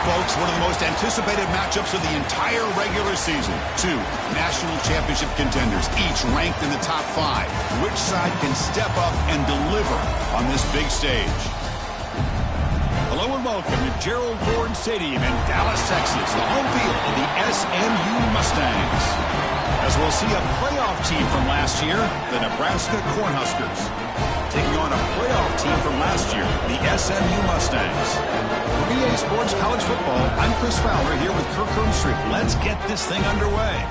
folks, one of the most anticipated matchups of the entire regular season. Two national championship contenders, each ranked in the top 5. Which side can step up and deliver on this big stage? Hello and welcome to Gerald Ford Stadium in Dallas, Texas, the home field of the SMU Mustangs. As we'll see a playoff team from last year, the Nebraska Cornhuskers, taking on a playoff team from last year, the SMU Mustangs. For EA Sports College Football, I'm Chris Fowler here with Kirk Hermstreet. Let's get this thing underway.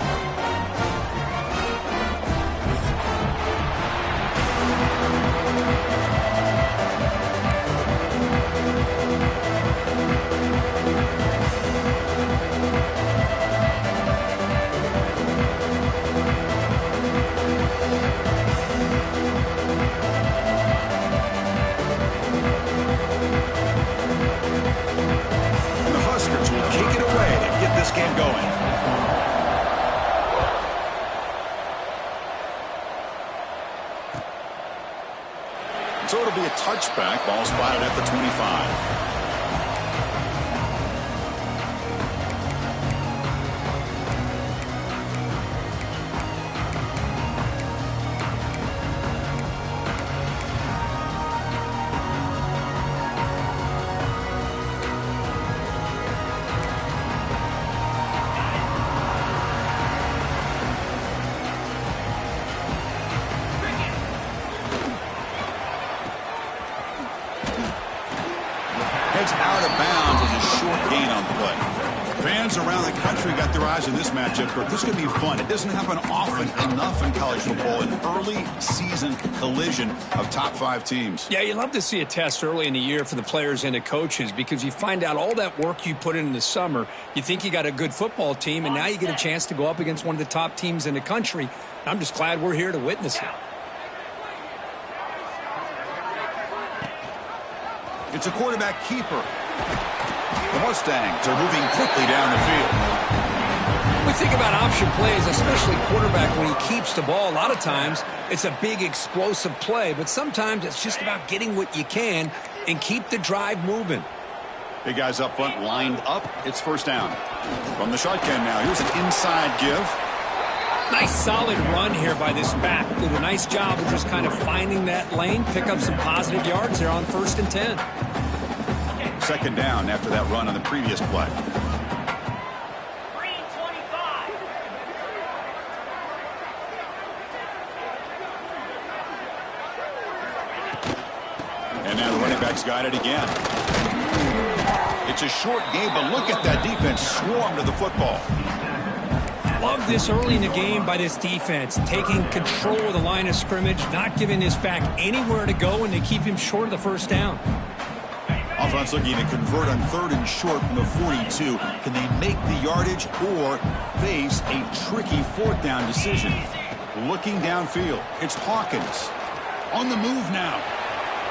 Game going. So it'll be a touchback, ball spotted at the 25. Out of bounds is a short gain on play. Fans around the country got their eyes on this matchup, but this could be fun. It doesn't happen often enough in college football, an early season collision of top 5 teams. Yeah, you love to see a test early in the year for the players and the coaches because you find out all that work you put in the summer. You think you got a good football team, and now you get a chance to go up against one of the top teams in the country. I'm just glad we're here to witness it. It's a quarterback keeper. The Mustangs are moving quickly down the field. We think about option plays, especially quarterback when he keeps the ball. A lot of times it's a big explosive play, but sometimes it's just about getting what you can and keep the drive moving. Big guys up front lined up. It's first down. From the shotgun now, here's an inside give. Nice solid run here by this back. Did a nice job of just kind of finding that lane, pick up some positive yards there on 1st and 10. Second down after that run on the previous play. And now the running back's got it again. It's a short game, but look at that defense swarm to the football. Love this early in the game by this defense, taking control of the line of scrimmage, not giving this back anywhere to go, and they keep him short of the first down. Offense looking to convert on 3rd and short from the 42. Can they make the yardage or face a tricky 4th down decision? Looking downfield, it's Hawkins. On the move now.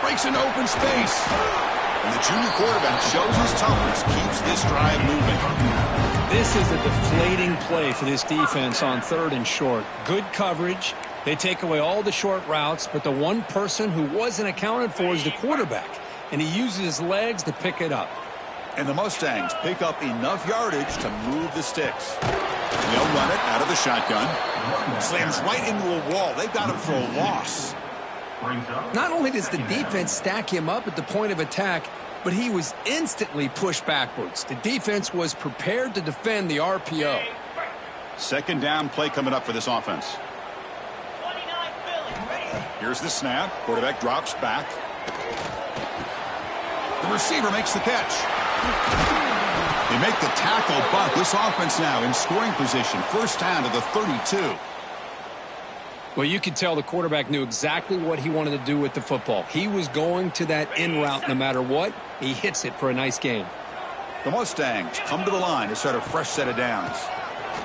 Breaks into open space. And the junior quarterback shows his toughness, keeps this drive moving. This is a deflating play for this defense on 3rd and short. Good coverage. They take away all the short routes, but the one person who wasn't accounted for is the quarterback, and he uses his legs to pick it up. And the Mustangs pick up enough yardage to move the sticks. They'll run it out of the shotgun. Slams right into a wall. They've got him for a loss. Not only does the defense stack him up at the point of attack, but he was instantly pushed backwards. The defense was prepared to defend the RPO. Second down play coming up for this offense. Here's the snap. Quarterback drops back. The receiver makes the catch. They make the tackle, but this offense now in scoring position. First down to the 32. Well, you could tell the quarterback knew exactly what he wanted to do with the football. He was going to that in route no matter what. He hits it for a nice gain. The Mustangs come to the line to start a fresh set of downs.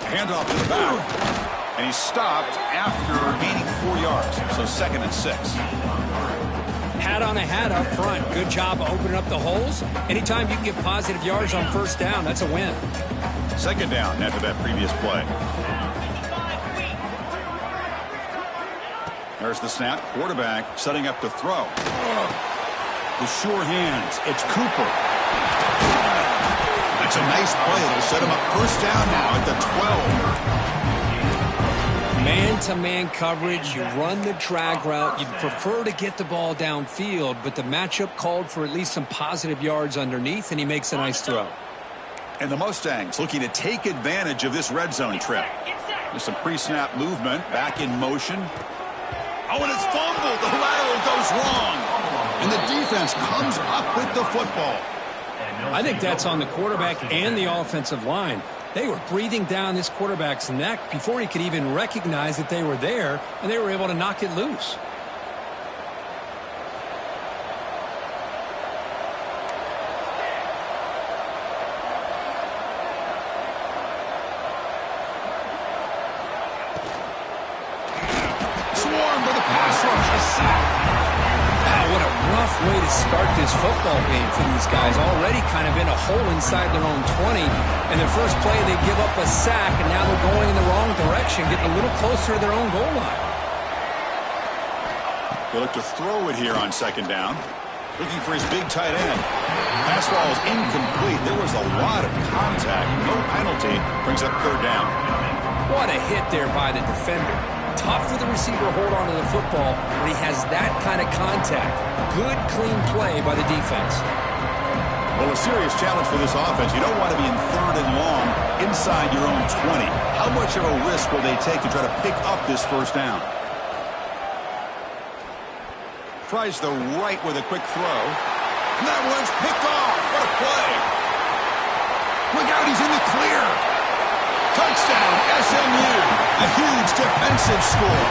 Handoff to the back. And he's stopped after gaining 4 yards. So 2nd and 6. Hat on a hat up front. Good job of opening up the holes. Anytime you can get positive yards on first down, that's a win. Second down after that previous play. There's the snap. Quarterback setting up to throw. The sure hands. It's Cooper. That's That's a nice play. It'll set him up first down now at the 12. Man-to-man coverage, you run the drag route. You'd prefer to get the ball downfield, but the matchup called for at least some positive yards underneath, and he makes a nice throw. And the Mustangs looking to take advantage of this red zone trip. There's some pre-snap movement, back in motion. Oh, and it's fumbled. The lateral goes wrong. And the defense comes up with the football. I think that's on the quarterback and the offensive line. They were breathing down this quarterback's neck before he could even recognize that they were there, and they were able to knock it loose. Swarm with a pass rush, a sack. What a rough way to start this football game for these guys. Already kind of in a hole inside their own 20. And the first play, they give up a sack, and now they're going in the wrong direction, getting a little closer to their own goal line. They look to throw it here on second down. Looking for his big tight end. Pass ball is incomplete. There was a lot of contact. No penalty. Brings up third down. What a hit there by the defender. Tough for the receiver to hold on to the football when he has that kind of contact. Good, clean play by the defense. Well, a serious challenge for this offense. You don't want to be in third and long inside your own 20. How much of a risk will they take to try to pick up this first down? Tries the right with a quick throw. And that one's picked off. What a play. Look out, he's in the clear. Touchdown, SMU. A huge defensive score.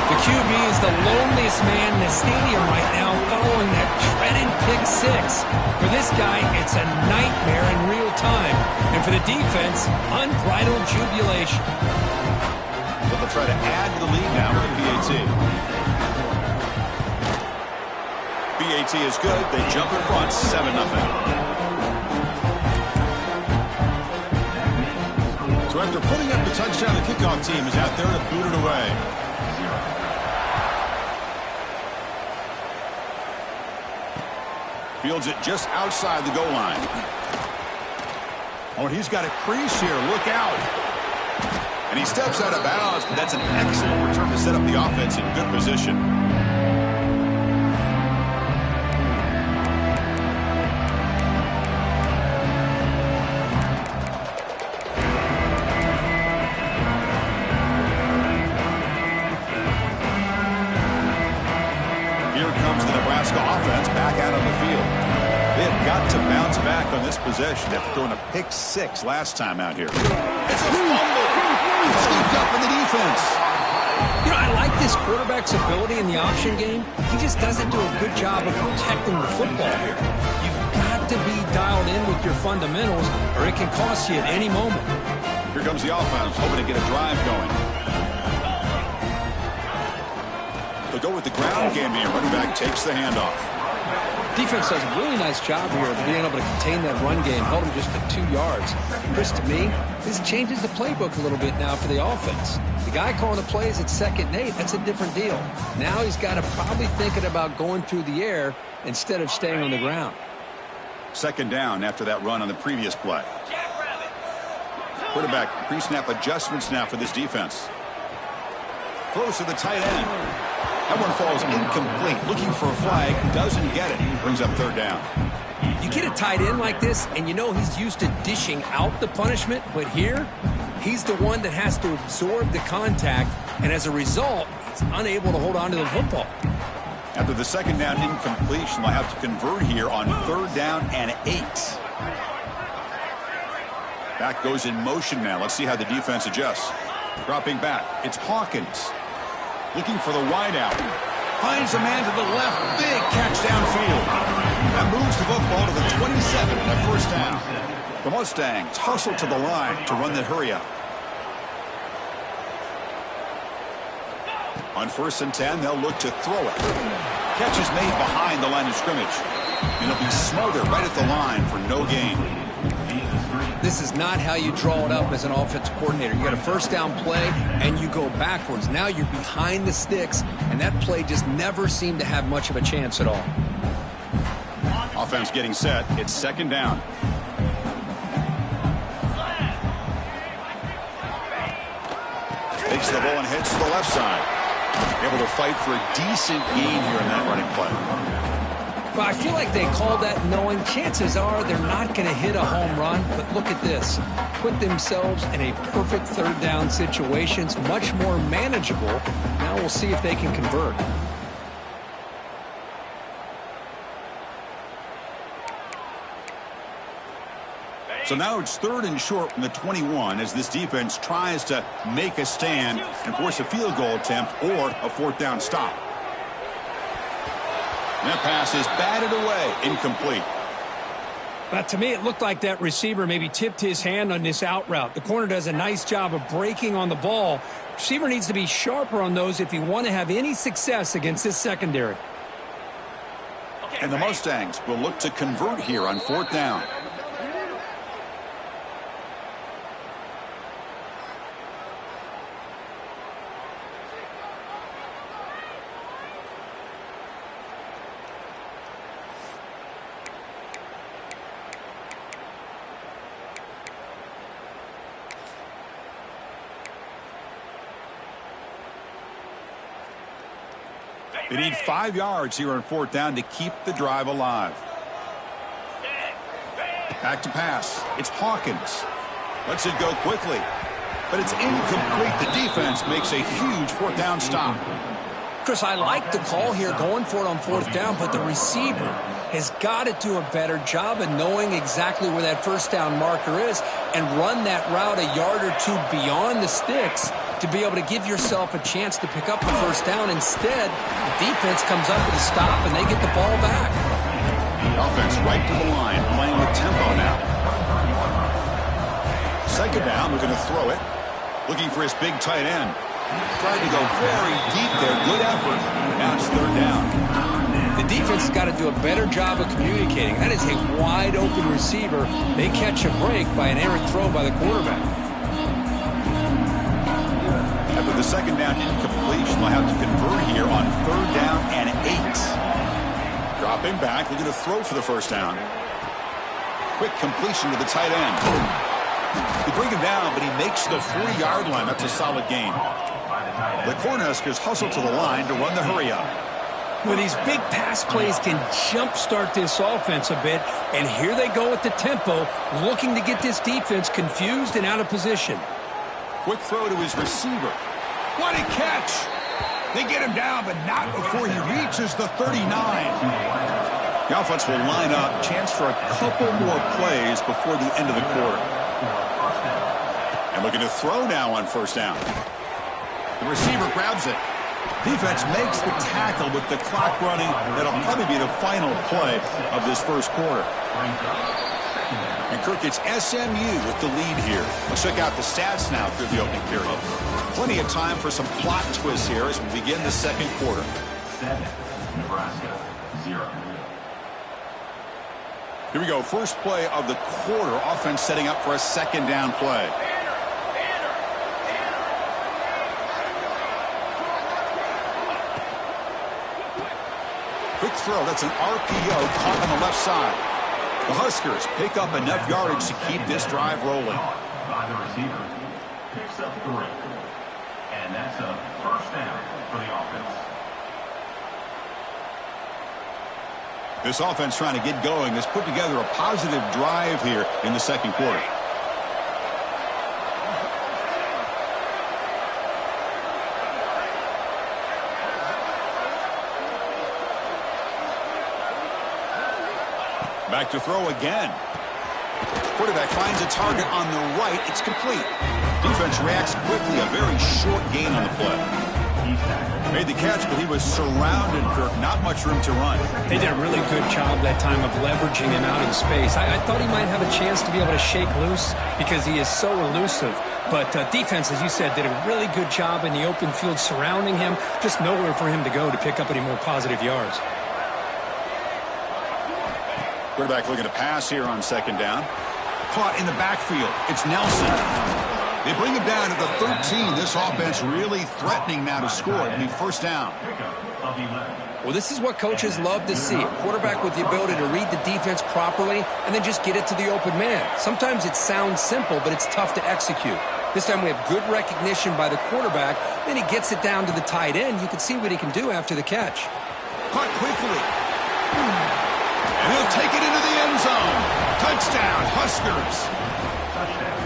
The QB is the loneliest man in the stadium right now following that dreaded pick six. For this guy, it's a nightmare in real time. And for the defense, unbridled jubilation. But they'll try to add to the lead now with a PAT. PAT is good. They jump in front, 7-0. So after putting up the touchdown, the kickoff team is out there to boot it away. Fields it just outside the goal line. Oh, and he's got a crease here. Look out. And he steps out of bounds, but that's an excellent return to set up the offense in good position. Offense back out on the field. They've got to bounce back on this possession after throwing a pick six last time out here. It's a fumble. Scooped up in the defense. You know, I like this quarterback's ability in the option game. He just doesn't do a good job of protecting the football here. You've got to be dialed in with your fundamentals, or it can cost you at any moment. Here comes the offense, hoping to get a drive going. They'll go with the ground game here. Running back takes the handoff. Defense does a really nice job here of being able to contain that run game, held him just at 2 yards. Chris, to me, this changes the playbook a little bit now for the offense. The guy calling the plays at 2nd and 8, that's a different deal. Now he's got to probably thinking about going through the air instead of staying on the ground. 2nd down after that run on the previous play. Quarterback pre-snap adjustments now for this defense. Throws to the tight end. That one falls incomplete. Looking for a flag. Doesn't get it. Brings up 3rd down. You get a tight end like this, and you know he's used to dishing out the punishment. But here, he's the one that has to absorb the contact. And as a result, he's unable to hold on to the football. After the 2nd down incompletion, they'll have to convert here on 3rd down and 8. Back goes in motion now. Let's see how the defense adjusts. Dropping back. It's Hawkins. Looking for the wideout. Finds a man to the left. Big catch downfield. That moves the football to the 27 and a first down. The Mustangs hustle to the line to run the hurry up. On 1st and 10, they'll look to throw it. Catch is made behind the line of scrimmage. And it'll be smothered right at the line for no gain. This is not how you draw it up as an offensive coordinator. You got a 1st down play, and you go backwards. Now you're behind the sticks, and that play just never seemed to have much of a chance at all. Offense getting set. It's 2nd down. Takes the ball and heads to the left side. Able to fight for a decent gain here in that running play. Well, I feel like they call that knowing chances are they're not going to hit a home run. But look at this. Put themselves in a perfect third down situation. It's much more manageable. Now we'll see if they can convert. So now it's 3rd and short from the 21 as this defense tries to make a stand and force a field goal attempt or a 4th down stop. And that pass is batted away, incomplete. But to me, it looked like that receiver maybe tipped his hand on this out route. The corner does a nice job of breaking on the ball. Receiver needs to be sharper on those if you want to have any success against this secondary. And the Mustangs will look to convert here on 4th down. They need 5 yards here on 4th down to keep the drive alive. Back to pass. It's Hawkins. Lets it go quickly. But it's incomplete. The defense makes a huge 4th down stop. Chris, I like the call here going for it on 4th down, but the receiver has got to do a better job of knowing exactly where that 1st down marker is and run that route a yard or two beyond the sticks to be able to give yourself a chance to pick up the 1st down. Instead, the defense comes up with a stop and they get the ball back. Offense right to the line, playing with tempo now. 2nd down, we're going to throw it. Looking for his big tight end. Tried to go very deep there. Good effort. Now it's 3rd down. The defense has got to do a better job of communicating. That is a wide open receiver. They catch a break by an errant throw by the quarterback. After the 2nd down incompletion, they'll have to convert here on 3rd down and 8. Dropping back, looking to throw for the 1st down. Quick completion to the tight end. They bring him down, but he makes the 40-yard line. That's a solid gain. The Cornhuskers hustle to the line to run the hurry-up. Well, these big pass plays can jumpstart this offense a bit, and here they go with the tempo, looking to get this defense confused and out of position. Quick throw to his receiver. What a catch! They get him down, but not before he reaches the 39. The offense will line up. Chance for a couple more plays before the end of the quarter. And looking to throw now on 1st down. The receiver grabs it. Defense makes the tackle with the clock running. That'll probably be the final play of this 1st quarter. And Kirk, it's SMU with the lead here. Let's check out the stats now through the opening period. Plenty of time for some plot twists here as we begin the 2nd quarter. 7, Nebraska, 0. Here we go. First play of the quarter. Offense setting up for a 2nd down play. Quick throw. That's an RPO caught on the left side. The Huskers pick up enough yardage to keep this drive rolling. By the receiver, picks up 3. And that's a 1st down for the offense. This offense trying to get going has put together a positive drive here in the 2nd quarter. Back to throw again. Quarterback finds a target on the right. It's complete. Defense reacts quickly. A very short gain on the play. Made the catch, but he was surrounded, Kirk. Not much room to run. They did a really good job that time of leveraging him out in space. I thought he might have a chance to be able to shake loose because he is so elusive. But defense, as you said, did a really good job in the open field surrounding him. Just nowhere for him to go to pick up any more positive yards. Quarterback looking to pass here on 2nd down. Caught in the backfield. It's Nelson. They bring him down at the 13. This offense really threatening now to score. It'll be 1st down. Well, this is what coaches love to see. A quarterback with the ability to read the defense properly and then just get it to the open man. Sometimes it sounds simple, but it's tough to execute. This time we have good recognition by the quarterback. Then he gets it down to the tight end. You can see what he can do after the catch. Caught quickly. And he'll take it into the end zone. Touchdown, Huskers.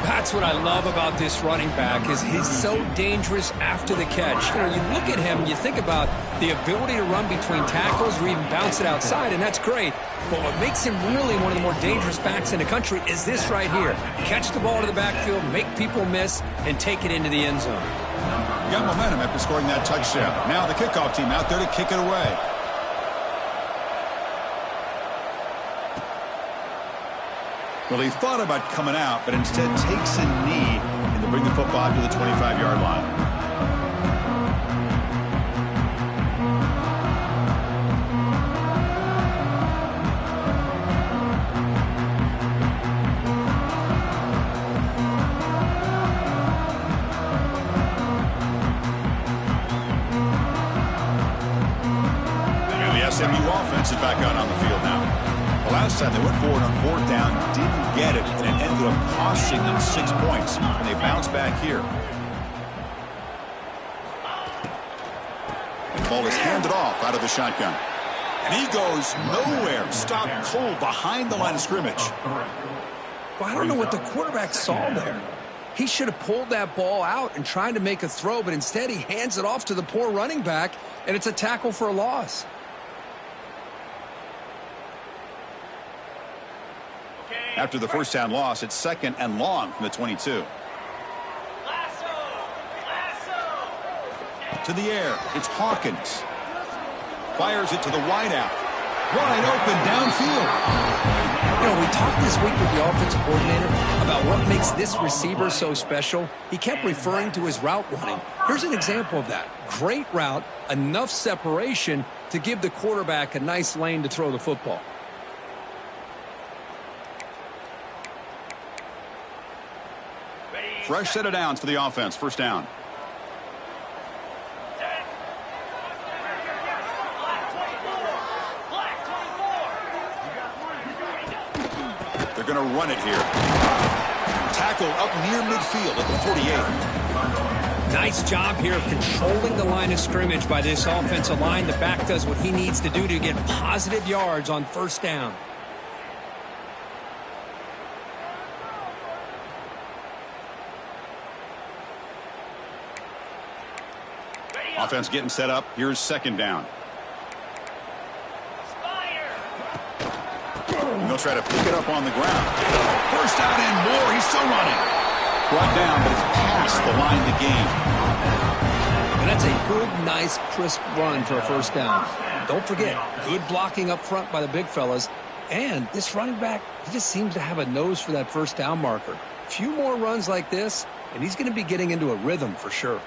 That's what I love about this running back is he's so dangerous after the catch. You know, you look at him, you think about the ability to run between tackles or even bounce it outside, and that's great. But what makes him really one of the more dangerous backs in the country is this right here. Catch the ball to the backfield, make people miss, and take it into the end zone. Got momentum after scoring that touchdown. Now the kickoff team out there to kick it away. Well, he thought about coming out, but instead takes a knee and to bring the football to the 25-yard line. And the SMU offense is back out on the field now. Last time they went forward on fourth down, didn't get it, and it ended up costing them 6 points. And they bounce back here. The ball is handed off out of the shotgun. And he goes nowhere. Stopped cold behind the line of scrimmage. Well, I don't know what the quarterback saw there. He should have pulled that ball out and tried to make a throw, but instead he hands it off to the poor running back, and it's a tackle for a loss. After the first down loss, it's 2nd and long from the 22. To the air, it's Hawkins. Fires it to the wideout. Wide open downfield. You know, we talked this week with the offensive coordinator about what makes this receiver so special. He kept referring to his route running. Here's an example of that. Great route, enough separation to give the quarterback a nice lane to throw the football. Fresh set of downs for the offense. First down. They're going to run it here. Tackle up near midfield at the 48. Nice job here of controlling the line of scrimmage by this offensive line. The back does what he needs to do to get positive yards on first down. Offense getting set up. Here's second down. And they'll try to pick it up on the ground. First down and more. He's still running. Brought down, but it's past the line to gain. And that's a good, nice, crisp run for a first down. Don't forget, good blocking up front by the big fellas. And this running back, he just seems to have a nose for that first down marker. A few more runs like this, and he's going to be getting into a rhythm for sure.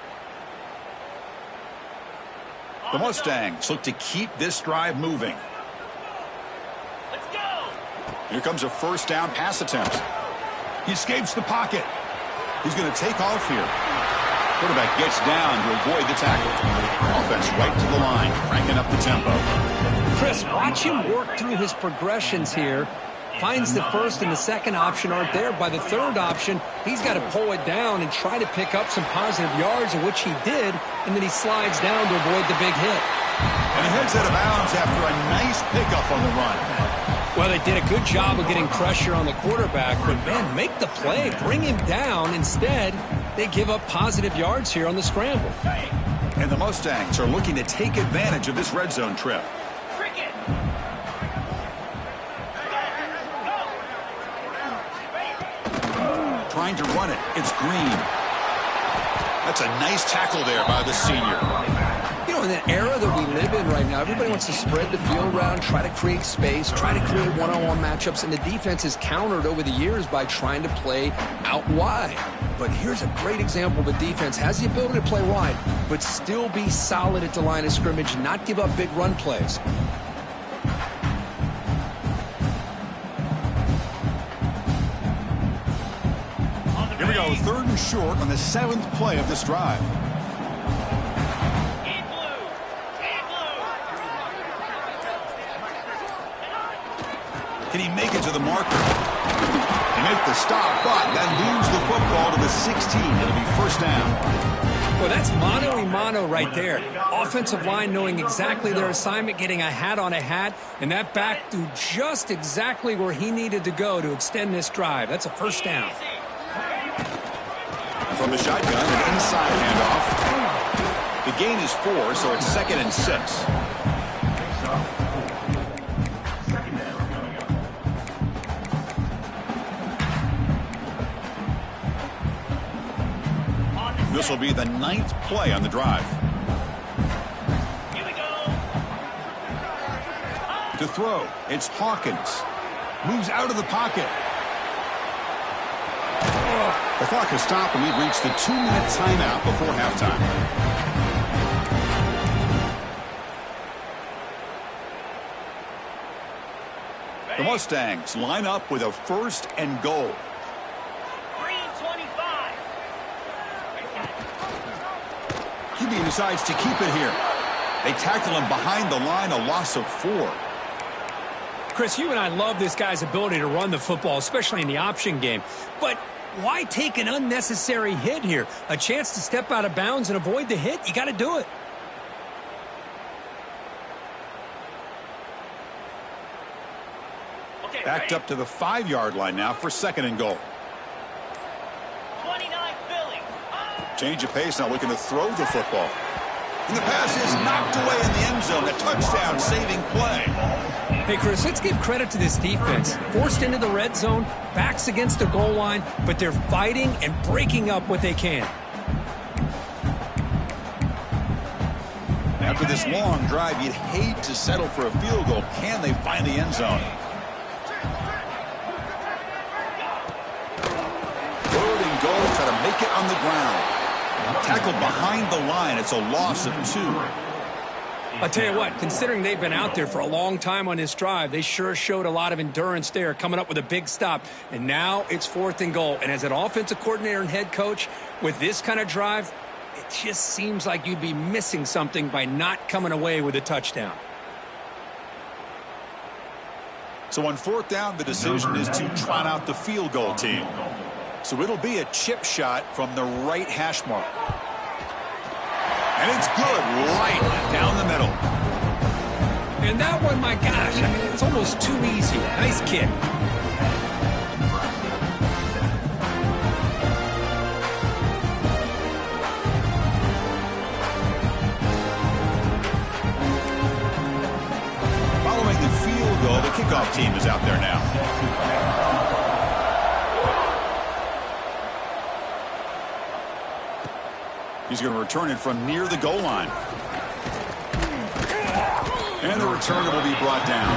The Mustangs look to keep this drive moving. Let's go. Here comes a first down pass attempt. He escapes the pocket. He's going to take off here. Quarterback gets down to avoid the tackle. Offense right to the line, cranking up the tempo. Chris, watch him work through his progressions here. Finds the first and the second option aren't there. By the third option, he's got to pull it down and try to pick up some positive yards, which he did, and then he slides down to avoid the big hit. And he heads out of bounds after a nice pickup on the run. Well, they did a good job of getting pressure on the quarterback, but, man, make the play. Bring him down. Instead, they give up positive yards here on the scramble. And the Mustangs are looking to take advantage of this red zone trip. Trying to run it. It's Green. That's a nice tackle there by the senior. You know, in the era that we live in right now, everybody wants to spread the field around, try to create space, try to create one-on-one matchups, and the defense is countered over the years by trying to play out wide. But here's a great example of a defense has the ability to play wide, but still be solid at the line of scrimmage, not give up big run plays. Here we go, third and short on the 7th play of this drive. Can he make it to the marker? And make the stop, but that moves the football to the 16. It'll be first down. Well, that's mano-a-mano right there. Offensive line knowing exactly their assignment, getting a hat on a hat, and that back threw just exactly where he needed to go to extend this drive. That's a first down. From the shotgun, an inside handoff. The gain is 4, so it's 2nd and 6. This will be the 9th play on the drive. Here we go. To throw, it's Hawkins. Moves out of the pocket. The clock has stopped, and we've reached the 2-minute timeout before halftime. The Mustangs line up with a 1st and goal. QB decides to keep it here. They tackle him behind the line, a loss of 4. Chris, you and I love this guy's ability to run the football, especially in the option game. But why take an unnecessary hit here? A chance to step out of bounds and avoid the hit? You got to do it. Backed up to the 5-yard line now for 2nd and goal. 29 Philly. Change of pace, now looking to throw the football. And the pass is knocked away in the end zone. A touchdown saving play. Hey, Chris, let's give credit to this defense. Forced into the red zone, backs against the goal line, but they're fighting and breaking up what they can. After this long drive, you'd hate to settle for a field goal. Can they find the end zone? Third and goal, try to make it on the ground. Tackled behind the line. It's a loss of 2. I'll tell you what, considering they've been out there for a long time on this drive, they sure showed a lot of endurance there, coming up with a big stop. And now it's 4th and goal. And as an offensive coordinator and head coach, with this kind of drive, it just seems like you'd be missing something by not coming away with a touchdown. So on 4th down, the decision is to trot out the field goal team. So it'll be a chip shot from the right hash mark. And it's good right down the middle. And that one, my gosh, I mean, it's almost too easy. Nice kick. Following the field goal, the kickoff team is out there now. He's going to return it from near the goal line. And the returner will be brought down.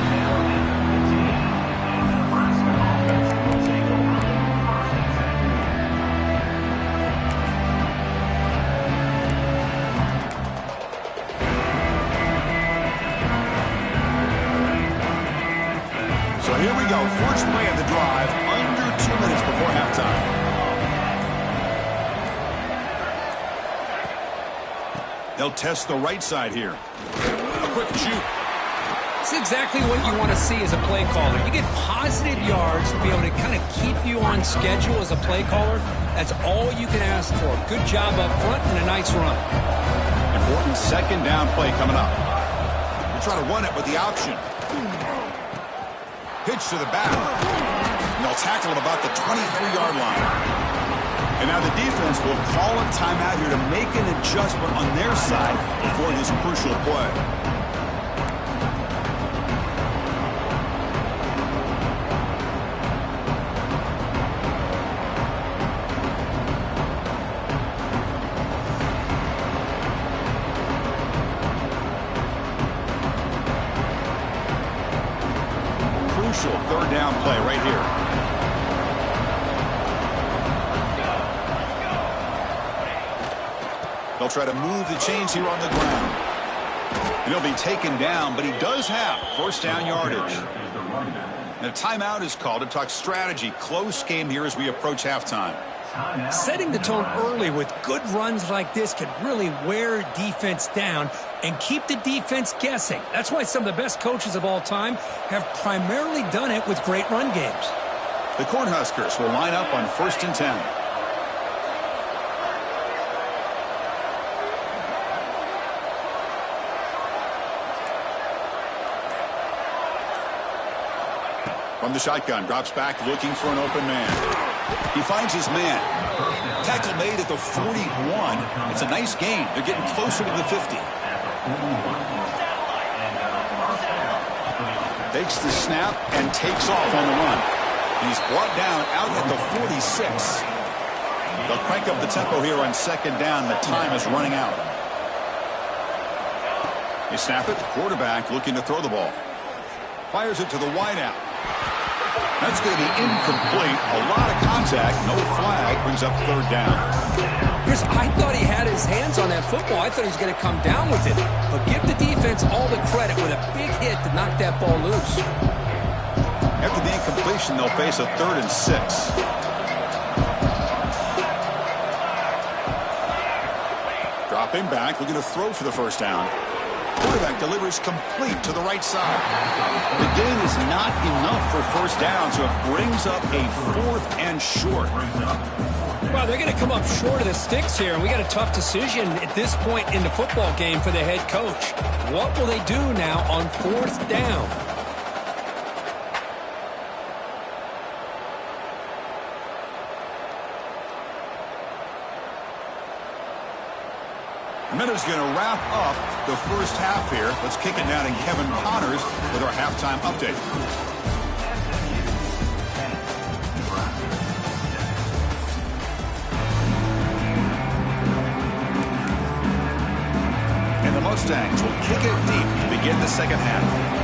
So here we go. First play of the drive, under 2 minutes before halftime. They'll test the right side here. A quick shoot. It's exactly what you want to see as a play caller. You get positive yards to be able to kind of keep you on schedule as a play caller. That's all you can ask for. Good job up front and a nice run. Important 2nd down play coming up. We'll try to run it with the option. Pitch to the back. And they'll tackle him about the 23-yard line. And now the defense will call a timeout here to make an adjustment on their side before this crucial play. Crucial 3rd down play right here. They'll try to move the chains here on the ground. And he'll be taken down, but he does have 1st down yardage. And a timeout is called to talk strategy. Close game here as we approach halftime. Setting the tone early with good runs like this can really wear defense down and keep the defense guessing. That's why some of the best coaches of all time have primarily done it with great run games. The Cornhuskers will line up on 1st and 10. From the shotgun, drops back looking for an open man. He finds his man. Tackle made at the 41. It's a nice gain. They're getting closer to the 50. Takes the snap and takes off on the run. He's brought down out at the 46. They'll crank up the tempo here on 2nd down. The time is running out. They snap it. Quarterback looking to throw the ball. Fires it to the wideout. That's going to be incomplete. A lot of contact. No flag. Brings up 3rd down. Chris, I thought he had his hands on that football. I thought he was going to come down with it. But give the defense all the credit with a big hit to knock that ball loose. After the incompletion, they'll face a 3rd and 6. Dropping back, looking to throw for the 1st down. Quarterback delivers complete to the right side. The gain is not enough for 1st down, so it brings up a 4th and short. Well, they're going to come up short of the sticks here, and we got a tough decision at this point in the football game for the head coach. What will they do now on 4th down? Miller's going to wrap up the 1st half here. Let's kick it down to Kevin Connors with our halftime update. And the Mustangs will kick it deep to begin the 2nd half.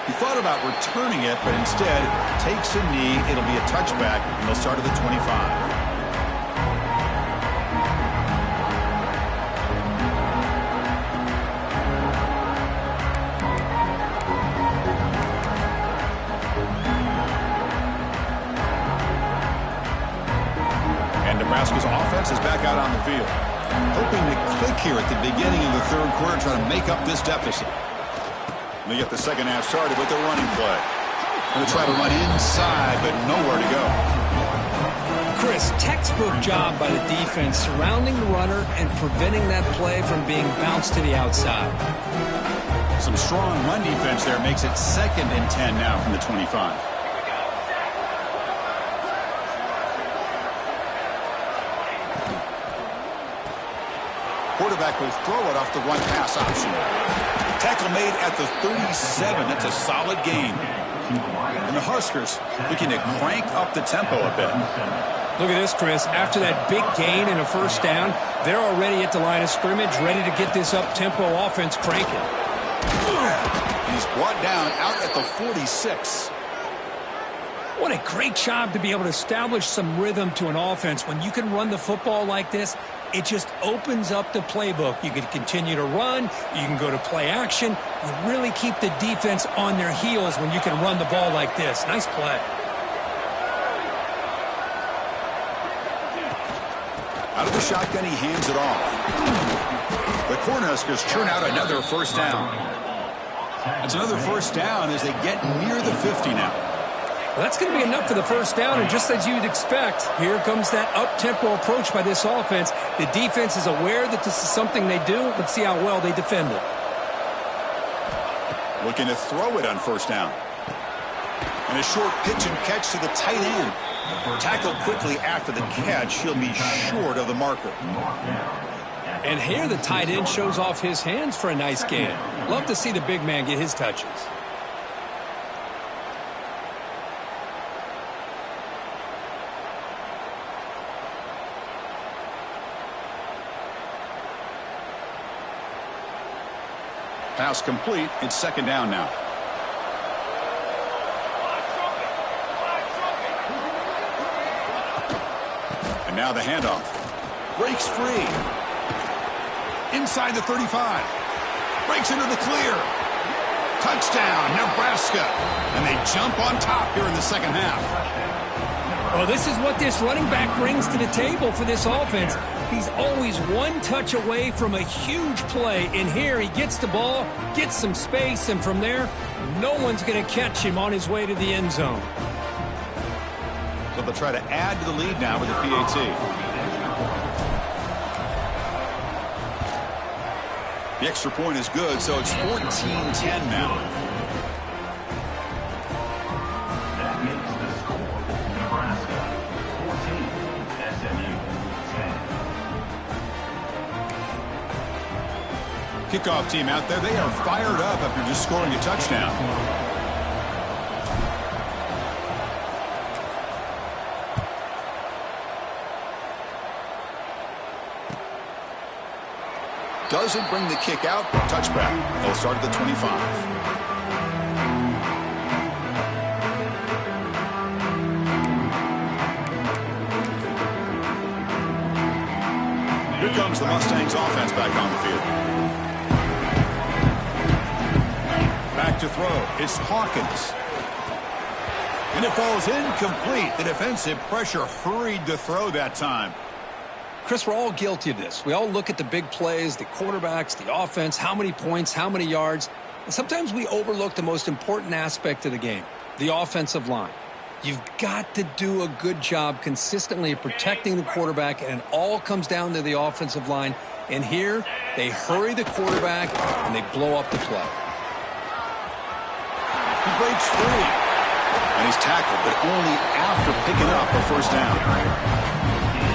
He thought about returning it, but instead takes a knee. It'll be a touchback, and they'll start at the 25. And Nebraska's offense is back out on the field. Hoping to click here at the beginning of the 3rd quarter, trying to make up this deficit. They get the 2nd half started with their running play. Going to try to run inside, but nowhere to go. Chris, textbook job by the defense surrounding the runner and preventing that play from being bounced to the outside. Some strong run defense there makes it 2nd and 10 now from the 25. Quarterback will throw it off the run pass option. Tackle made at the 37. That's a solid gain. And the Huskers looking to crank up the tempo a bit. Look at this, Chris. After that big gain and a 1st down, they're already at the line of scrimmage, ready to get this up-tempo offense cranking. He's brought down out at the 46. What a great job to be able to establish some rhythm to an offense. When you can run the football like this, it just opens up the playbook. You can continue to run. You can go to play action. You really keep the defense on their heels when you can run the ball like this. Nice play. Out of the shotgun, he hands it off. The Cornhuskers churn out another 1st down. It's another 1st down as they get near the 50 now. Well, that's going to be enough for the 1st down, and just as you'd expect, here comes that up-tempo approach by this offense. The defense is aware that this is something they do. Let's see how well they defend it. Looking to throw it on 1st down. And a short pitch and catch to the tight end. Tackled quickly after the catch. He'll be short of the marker. And here the tight end shows off his hands for a nice gain. Love to see the big man get his touches. Pass complete. It's 2nd down now. And now the handoff. Breaks free. Inside the 35. Breaks into the clear. Touchdown, Nebraska. And they jump on top here in the 2nd half. Well, this is what this running back brings to the table for this offense. He's always one touch away from a huge play, and here he gets the ball, gets some space, and from there, no one's going to catch him on his way to the end zone. So they'll try to add to the lead now with the PAT. The extra point is good, so it's 14-10 now. That makes the score Nebraska 14, SMU 10. Kickoff team out there, they are fired up after just scoring a touchdown. Doesn't bring the kick out. Touchback. They'll start at the 25. Here comes the Mustangs offense back on the field. Back to throw. It's Hawkins. And it falls incomplete. The defensive pressure hurried to throw that time. Chris, we're all guilty of this. We all look at the big plays, the quarterbacks, the offense, how many points, how many yards. And sometimes we overlook the most important aspect of the game, the offensive line. You've got to do a good job consistently protecting the quarterback, and it all comes down to the offensive line. And here, they hurry the quarterback, and they blow up the play. He breaks free. And he's tackled, but only after picking up a first down.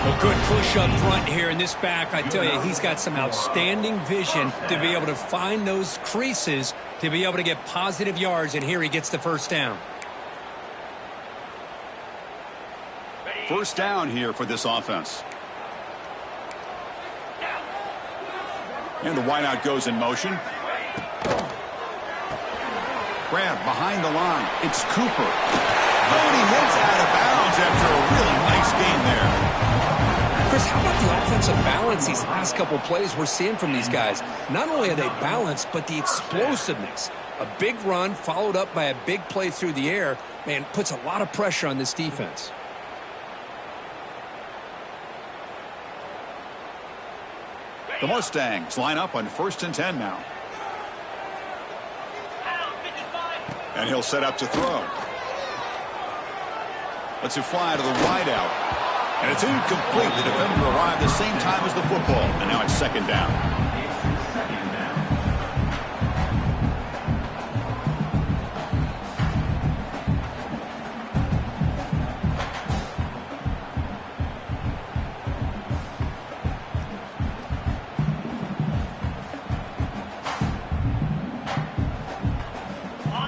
A good push up front here in this back. I tell you, he's got some outstanding vision to be able to find those creases, to be able to get positive yards, and here he gets the first down. First down here for this offense. And the wideout goes in motion. Grab behind the line. It's Cooper. Oh, and he hits out of bounds after a really nice game there. Chris, how about the offensive balance these last couple plays we're seeing from these guys? Not only are they balanced, but the explosiveness. A big run followed up by a big play through the air, man, puts a lot of pressure on this defense. The Mustangs line up on 1st and 10 now. And he'll set up to throw. Lets it fly to the wideout. And it's incomplete. The defender arrived the same time as the football. And now it's second down.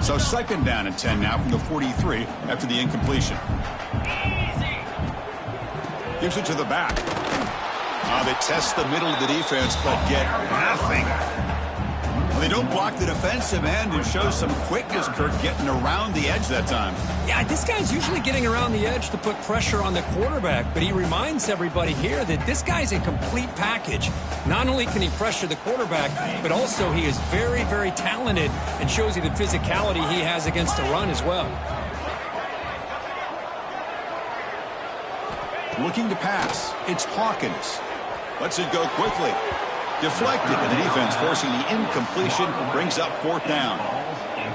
So second down and 10 now from the 43 after the incompletion. Gives it to the back. They test the middle of the defense, but get nothing. Well, they don't block the defensive end and show some quickness, Kirk, getting around the edge that time. Yeah, this guy's usually getting around the edge to put pressure on the quarterback, but he reminds everybody here that this guy's a complete package. Not only can he pressure the quarterback, but also he is very, very talented and shows you the physicality he has against the run as well. Looking to pass. It's Hawkins. Lets it go quickly. Deflected, and the defense forcing the incompletion brings up 4th down.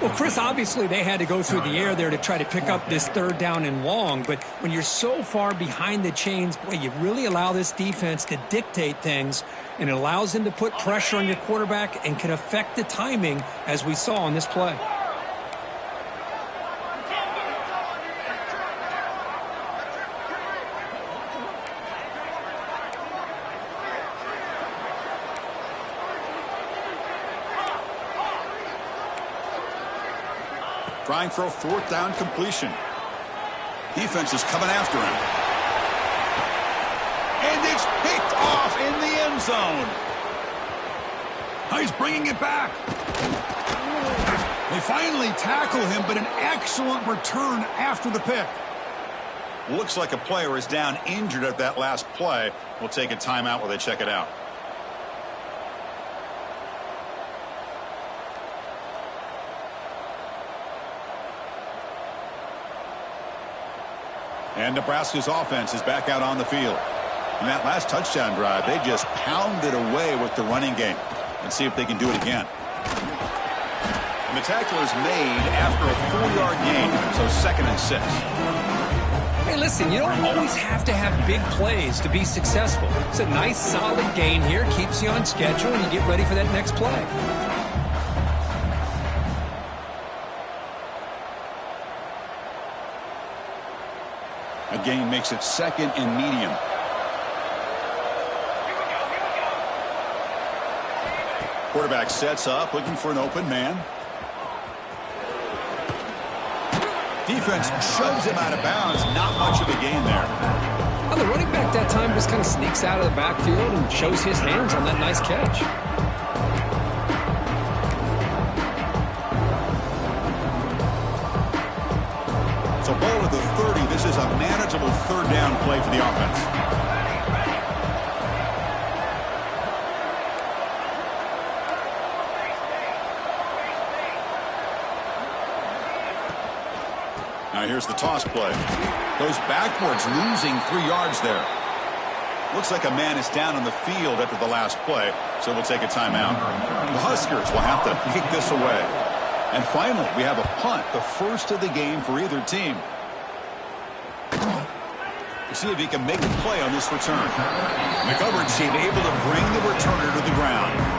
Well, Chris, obviously they had to go through the air there to try to pick up this 3rd down and long, but when you're so far behind the chains, boy, you really allow this defense to dictate things, and it allows them to put pressure on your quarterback and can affect the timing, as we saw on this play. Trying for a 4th down completion. Defense is coming after him. And it's picked off in the end zone. He's bringing it back. They finally tackle him, but an excellent return after the pick. Looks like a player is down injured at that last play. We'll take a timeout while they check it out. And Nebraska's offense is back out on the field. In that last touchdown drive, they just pounded away with the running game. Let's see if they can do it again. And the tackle is made after a 4-yard gain, so 2nd and 6. Hey, listen, you don't always have to have big plays to be successful. It's a nice, solid gain here. Keeps you on schedule, and you get ready for that next play. A gain makes it 2nd and medium. Quarterback sets up, looking for an open man. Defense shoves him out of bounds. Not much of a gain there. Well, the running back that time just kind of sneaks out of the backfield and shows his hands on that nice catch. So ball at the 30. This is a manageable 3rd down play for the offense. Now here's the toss play. Goes backwards, losing 3 yards there. Looks like a man is down on the field after the last play, so we'll take a timeout. The Huskers will have to kick this away. And finally, we have a punt, the first of the game for either team. We'll see if he can make a play on this return. The coverage team able to bring the returner to the ground.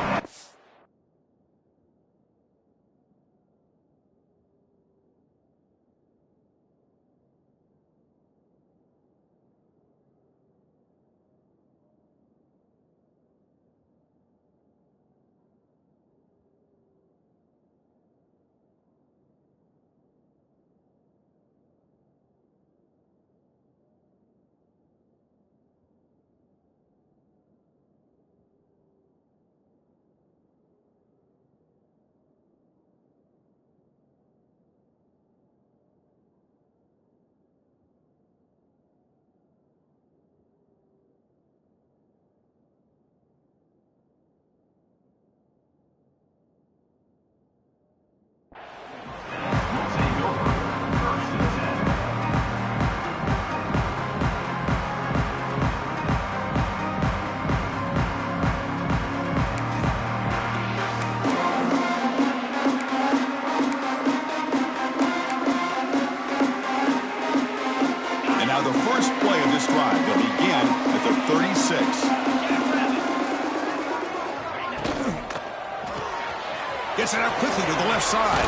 Gets it out quickly to the left side.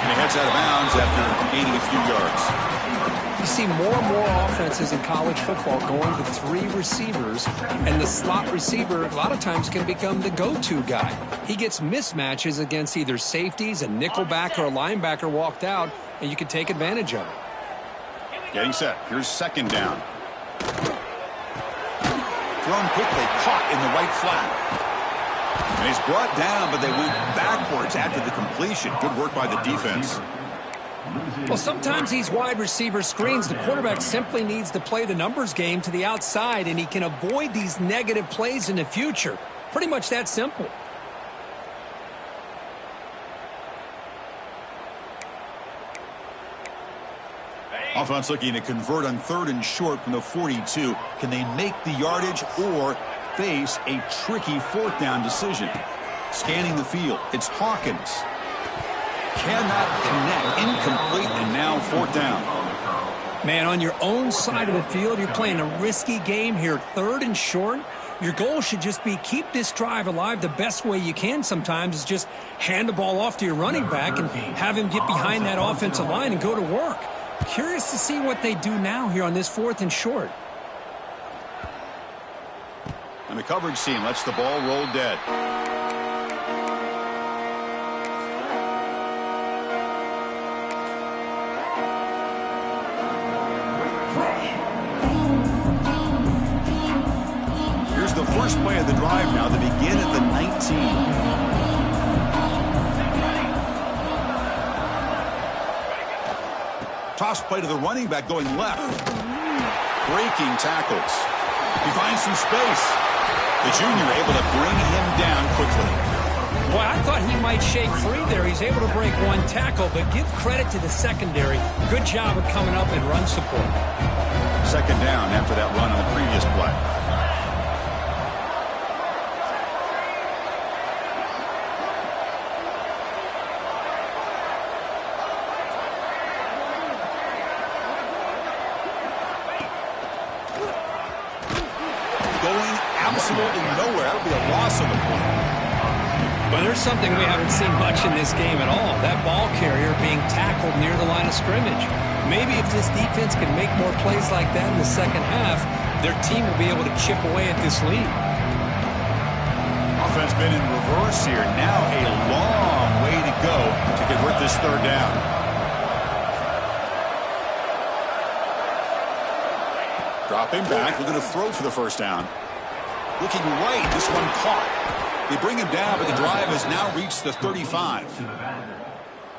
And he heads out of bounds after gaining a few yards. You see more and more offenses in college football going to 3 receivers, and the slot receiver a lot of times can become the go-to guy. He gets mismatches against either safeties, a nickelback, or a linebacker walked out, and you can take advantage of it. Getting set. Here's 2nd down. Thrown quickly, caught in the right flat. And he's brought down, but they went backwards after the completion. Good work by the defense. Well, sometimes these wide receiver screens, the quarterback simply needs to play the numbers game to the outside, and he can avoid these negative plays in the future. Pretty much that simple. Offense looking to convert on 3rd and short from the 42. Can they make the yardage or face a tricky 4th down decision? Scanning the field, it's Hawkins. Cannot connect, incomplete, and now 4th down. Man, on your own side of the field, you're playing a risky game here, 3rd and short. Your goal should just be keep this drive alive the best way you can sometimes is just hand the ball off to your running back and have him get behind that offensive line and go to work. Curious to see what they do now here on this 4th and short. And the coverage team lets the ball roll dead. Here's the first play of the drive now. They begin at the 19. Toss play to the running back going left. Breaking tackles. He finds some space. The junior able to bring him down quickly. Boy, I thought he might shake free there. He's able to break 1 tackle, but give credit to the secondary. Good job of coming up in run support. 2nd down after that run on the previous play. absolutely nowhere. That'll be a loss on the play. Well, there's something we haven't seen much in this game at all. That ball carrier being tackled near the line of scrimmage. Maybe if this defense can make more plays like that in the second half, their team will be able to chip away at this lead. Offense been in reverse here. Now a long way to go to convert this third down. Dropping back, looking to throw for the first down. Looking right, this one caught. They bring him down, but the drive has now reached the 35.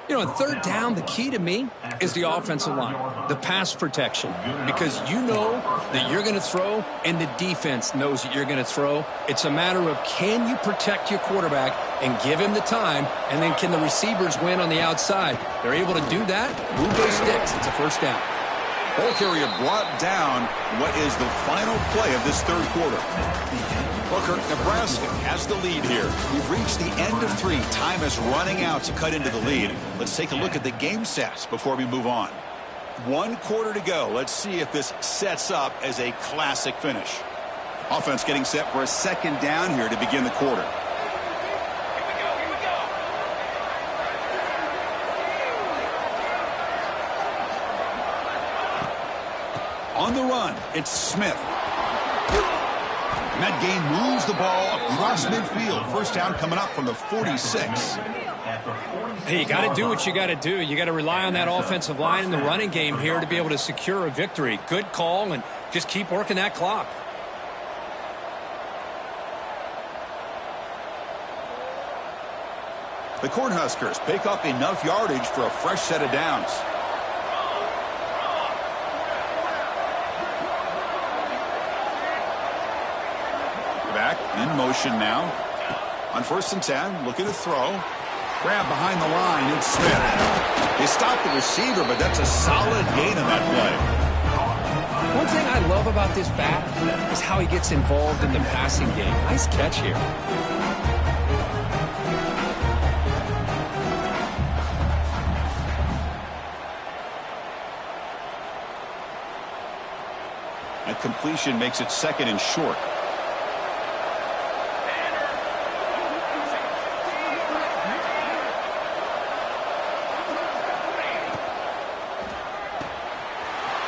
You know, in third down, the key to me is the offensive line, the pass protection, because you know that you're going to throw and the defense knows that you're going to throw. It's a matter of can you protect your quarterback and give him the time, and then can the receivers win on the outside? They're able to do that, move those sticks. It's a first down. Ball carrier brought down what is the final play of this third quarter. Booker, Nebraska has the lead here. We've reached the end of 3. Time is running out to cut into the lead. Let's take a look at the game stats before we move on. 1 quarter to go. Let's see if this sets up as a classic finish. Offense getting set for a second down here to begin the quarter. Here we go. On the run, it's Smith. And that gain moves the ball across midfield. First down coming up from the 46. Hey, you got to do what you got to do. You got to rely on that offensive line in the running game here to be able to secure a victory. Good call, and just keep working that clock. The Cornhuskers pick up enough yardage for a fresh set of downs. Back in motion now. On 1st and 10, looking to throw. Grab behind the line, it's Smith. They stop the receiver, but that's a solid gain on that play. One thing I love about this back is how he gets involved in the passing game. Nice catch here. That completion makes it 2nd and short.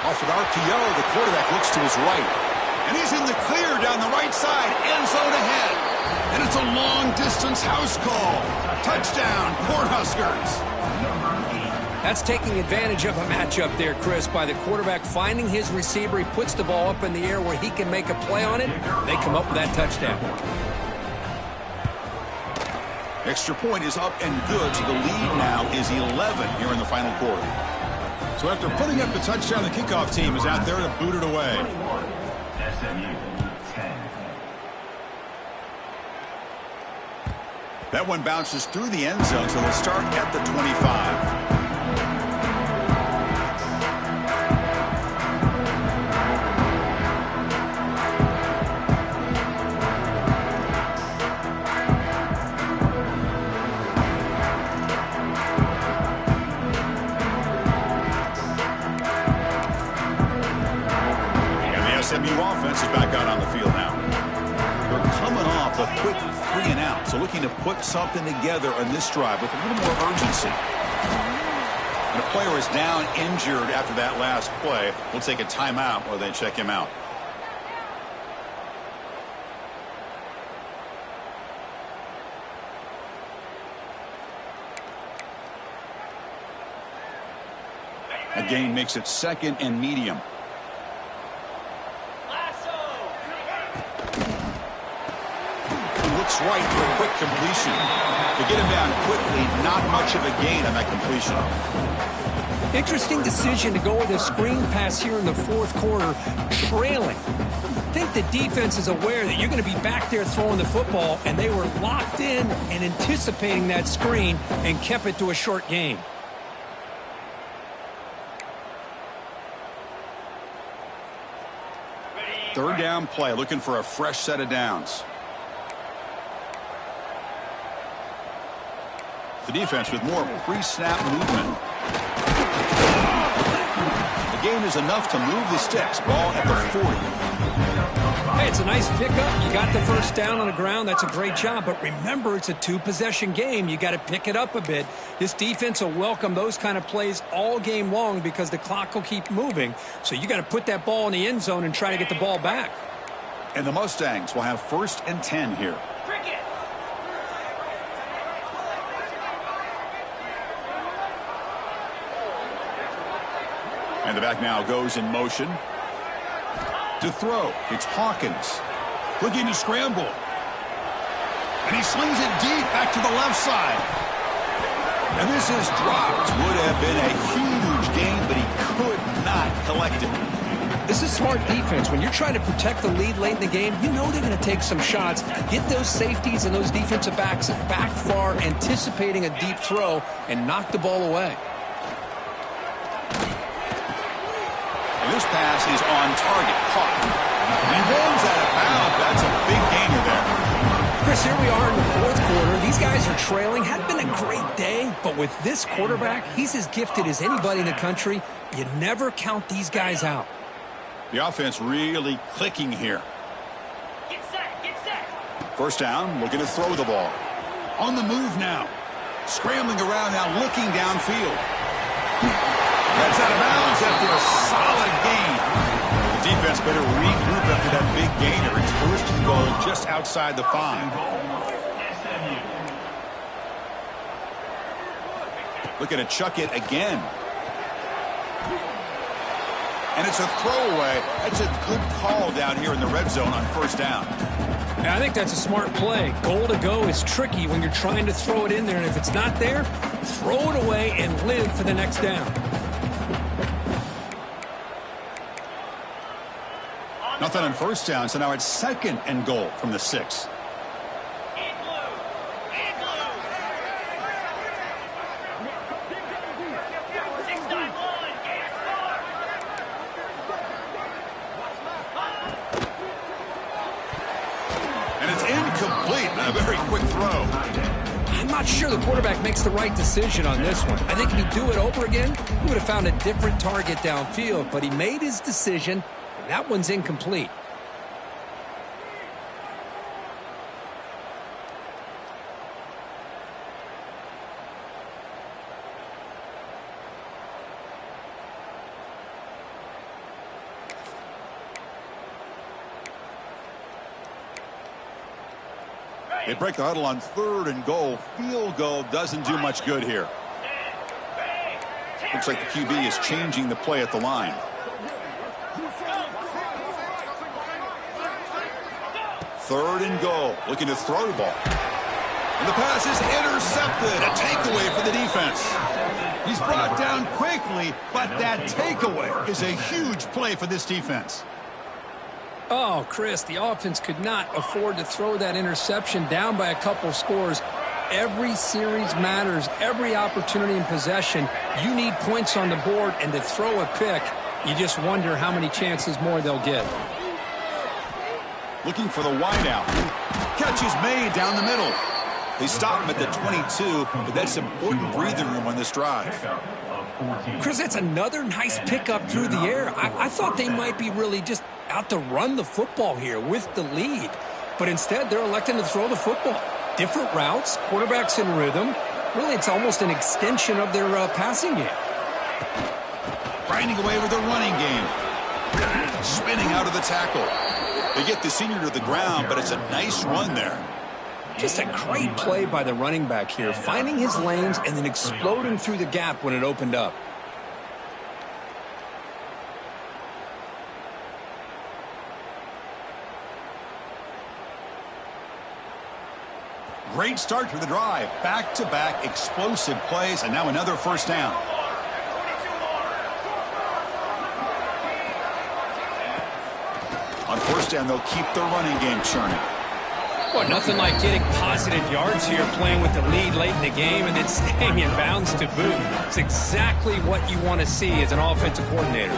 Off with RPO, the quarterback looks to his right. And he's in the clear down the right side, end zone ahead. And it's a long-distance house call. Touchdown, Cornhuskers. That's taking advantage of a matchup there, Chris, by the quarterback finding his receiver. He puts the ball up in the air where he can make a play on it. They come up with that touchdown. Extra point is up and good, so the lead now is 11 here in the final quarter. So after putting up the touchdown, the kickoff team is out there to boot it away. SMU 10. That one bounces through the end zone, so they'll start at the 25. SMU offense is back out on the field now. They're coming off a quick 3 and out, so looking to put something together on this drive with a little more urgency. And a player is down injured after that last play. We'll take a timeout while they check him out. A gain makes it 2nd and medium. Looks right for a quick completion. To get him down quickly, not much of a gain on that completion. Interesting decision to go with a screen pass here in the 4th quarter, trailing. I think the defense is aware that you're going to be back there throwing the football, and they were locked in and anticipating that screen and kept it to a short gain. Third down play, looking for a fresh set of downs. The defense with more pre-snap movement. The gain is enough to move the sticks. Ball at the 40. Hey, it's a nice pickup. You got the first down on the ground. That's a great job. But remember, it's a two-possession game. You got to pick it up a bit. This defense will welcome those kind of plays all game long because the clock will keep moving. So you got to put that ball in the end zone and try to get the ball back. And the Mustangs will have 1st and 10 here. And the back now goes in motion. To throw, it's Hawkins. Looking to scramble. And he slings it deep back to the left side. And this is dropped. Would have been a huge gain, but he could not collect it. This is smart defense. When you're trying to protect the lead late in the game, you know they're going to take some shots. Get those safeties and those defensive backs back far, anticipating a deep throw, and knock the ball away. And this pass is on target. Caught. And runs out of bounds. That's a big gainer there. Chris, here we are in the 4th quarter. These guys are trailing. Hadn't been a great day, but with this quarterback, he's as gifted as anybody in the country. You never count these guys out. The offense really clicking here. Get set, get set. 1st down, looking to throw the ball. On the move now. Scrambling around now, looking downfield. That's out of bounds after a solid gain. The defense better regroup after that big gainer. It's 1st and goal just outside the 5. Looking to chuck it again. And it's a throwaway. That's a good call down here in the red zone on 1st down. I think that's a smart play. Goal to go is tricky when you're trying to throw it in there. And if it's not there, throw it away and live for the next down. Nothing on 1st down, so now it's 2nd and goal from the 6. And it's incomplete. A very quick throw. I'm not sure the quarterback makes the right decision on this one. I think if he'd do it over again, he would have found a different target downfield. But he made his decision. That one's incomplete. They break the huddle on 3rd and goal. Field goal doesn't do much good here. Looks like the QB is changing the play at the line. 3rd and goal, looking to throw the ball. And the pass is intercepted. A takeaway for the defense. He's brought down quickly, but that takeaway is a huge play for this defense. Oh, Chris, the offense could not afford to throw that interception down by a couple scores. Every series matters. Every opportunity in possession. You need points on the board, and to throw a pick, you just wonder how many chances more they'll get. Looking for the wideout. Catch is made down the middle. They stop him at the 22, but that's important breathing room on this drive. Chris, that's another nice pickup through the air. I thought they might be really just out to run the football here with the lead. But instead, they're electing to throw the football. Different routes, quarterbacks in rhythm. Really, it's almost an extension of their passing game. Grinding away with a running game. Spinning out of the tackle. They get the senior to the ground, but it's a nice run there. Just a great play by the running back here, finding his lanes and then exploding through the gap when it opened up. Great start to the drive. Back-to-back explosive plays, and now another 1st down. On 1st down, they'll keep the running game churning. Well, nothing like getting positive yards here, playing with the lead late in the game and then staying in bounds to boot. It's exactly what you want to see as an offensive coordinator.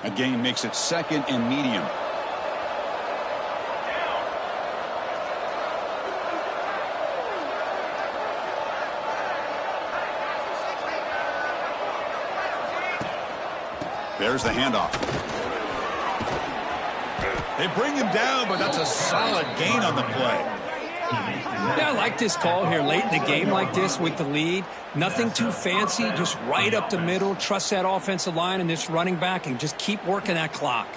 A gain makes it 2nd and medium. There's the handoff. They bring him down, but that's a solid gain on the play. Yeah, I like this call here late in the game like this with the lead. Nothing too fancy, just right up the middle. Trust that offensive line and this running back and just keep working that clock.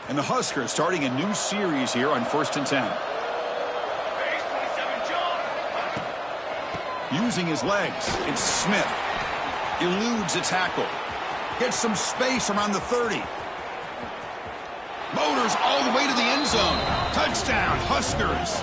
And the Huskers starting a new series here on 1st and 10. Using his legs, it's Smith. Eludes a tackle. Gets some space around the 30. Motors all the way to the end zone. Touchdown, Huskers.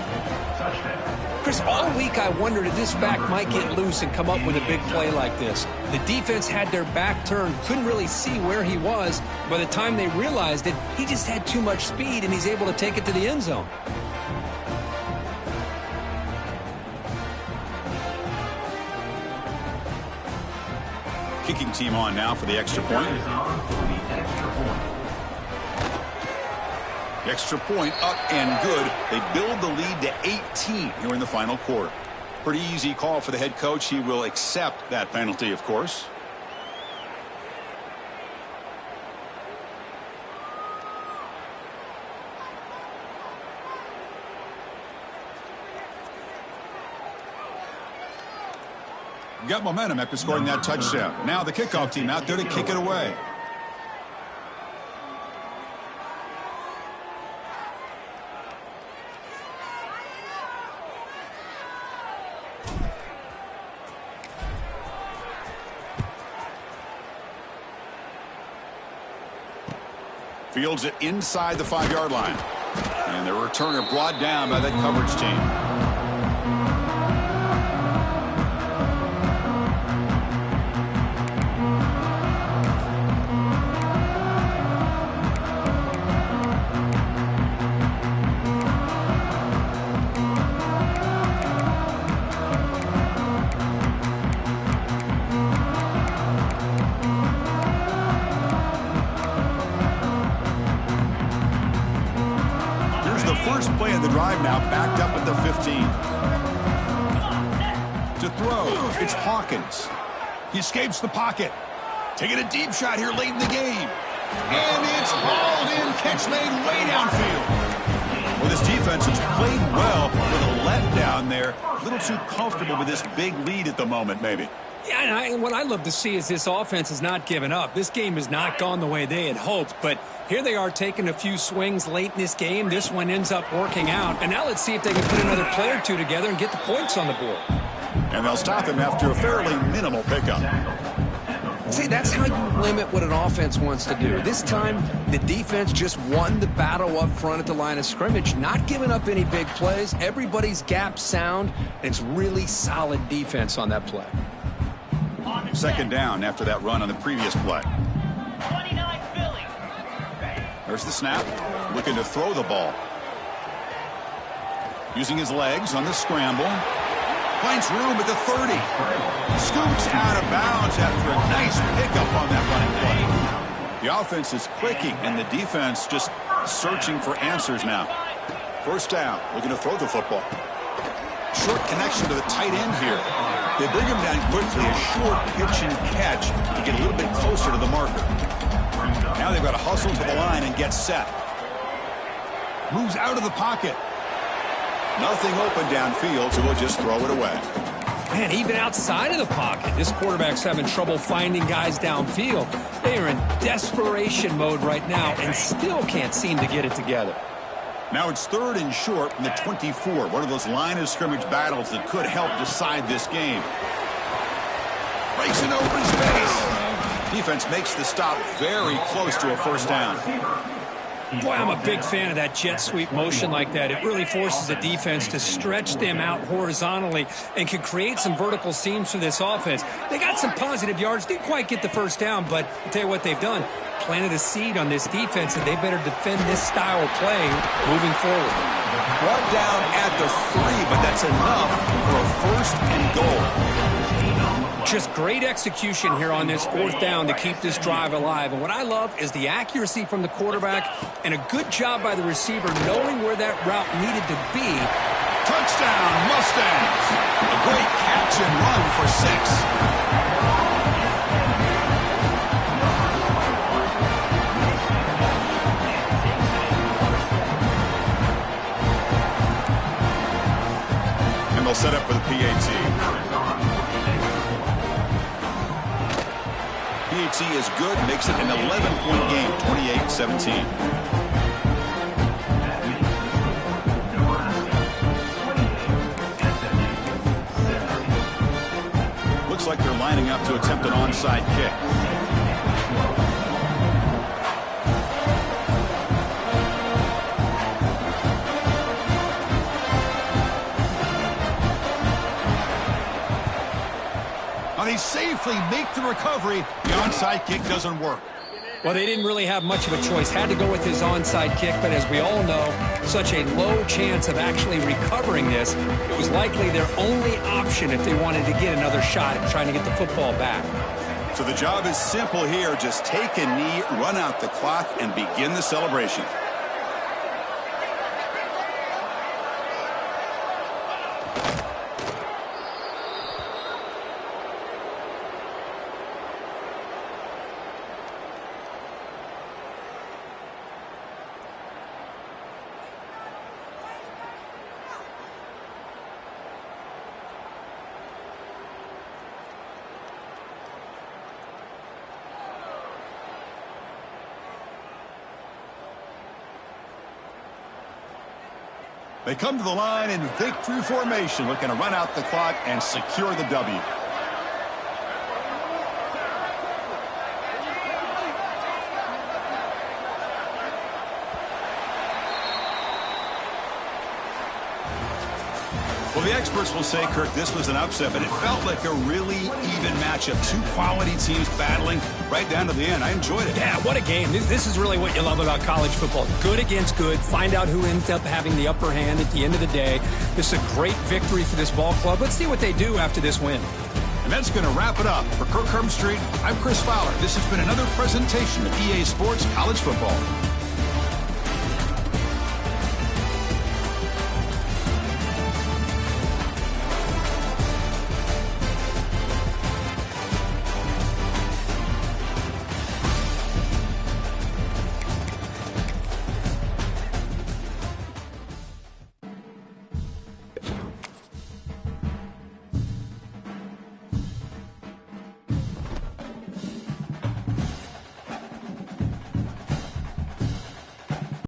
Chris, all week I wondered if this back might get loose and come up with a big play like this. The defense had their back turned, couldn't really see where he was. By the time they realized it, he just had too much speed, and he's able to take it to the end zone. Kicking team on now for the extra point. The extra point up and good. They build the lead to 18 here in the final quarter. Pretty easy call for the head coach. He will accept that penalty, of course. Got momentum after scoring that touchdown. Now the kickoff team out there to kick it away. Fields it inside the 5-yard line. And the returner brought down by that coverage team. First play of the drive now, backed up at the 15. To throw, it's Hawkins. He escapes the pocket. Taking a deep shot here late in the game. And it's hauled in. Catch made way downfield. Well, this defense has played well with a letdown there. A little too comfortable with this big lead at the moment, maybe. Yeah, and what I love to see is this offense has not given up. This game has not gone the way they had hoped, but here they are taking a few swings late in this game. This one ends up working out, and now let's see if they can put another play or two together and get the points on the board. And they'll stop him after a fairly minimal pickup. See, that's how you limit what an offense wants to do. This time, the defense just won the battle up front at the line of scrimmage, not giving up any big plays. Everybody's gap sound. It's really solid defense on that play. Second down after that run on the previous play. 29 Philly. There's the snap. Looking to throw the ball. Using his legs on the scramble. Finds room at the 30. Scoops out of bounds after a nice pickup on that running play. The offense is clicking, and the defense just searching for answers now. First down. Looking to throw the football. Short connection to the tight end here. They bring him down quickly, a short pitch and catch to get a little bit closer to the marker. Now they've got to hustle to the line and get set. Moves out of the pocket. Nothing open downfield, so we'll just throw it away. Man, even outside of the pocket, this quarterback's having trouble finding guys downfield. They are in desperation mode right now and still can't seem to get it together. Now it's 3rd and short from the 24. One of those line of scrimmage battles that could help decide this game. Breaks an open space. Defense makes the stop very close to a first down. Boy, I'm a big fan of that jet sweep motion like that. It really forces the defense to stretch them out horizontally and can create some vertical seams for this offense. They got some positive yards. Didn't quite get the first down, but I'll tell you what they've done. Planted a seed on this defense, and they better defend this style of play moving forward. Brought down at the 3, but that That's enough for a first and goal. Just great execution here on this fourth down to keep this drive alive. And what I love is the accuracy from the quarterback and a good job by the receiver knowing where that route needed to be. Touchdown, Mustangs. A great catch and run for 6. They'll set up for the PAT. PAT is good, makes it an 11-point game, 28-17. Looks like they're lining up to attempt an onside kick. They safely make the recovery. The onside kick doesn't work. Well, they didn't really have much of a choice. Had to go with his onside kick, but as we all know, such a low chance of actually recovering this. It was likely their only option if they wanted to get another shot at trying to get the football back. So the job is simple here. Just take a knee, run out the clock, and begin the celebration. They come to the line in victory formation, looking to run out the clock and secure the W. Well, the experts will say, Kirk, this was an upset, but it felt like a really even matchup. Two quality teams battling right down to the end. I enjoyed it. Yeah, what a game. This is really what you love about college football. Good against good. Find out who ends up having the upper hand at the end of the day. This is a great victory for this ball club. Let's see what they do after this win. And that's going to wrap it up. For Kirk Herbstreit, I'm Chris Fowler. This has been another presentation of EA Sports College Football.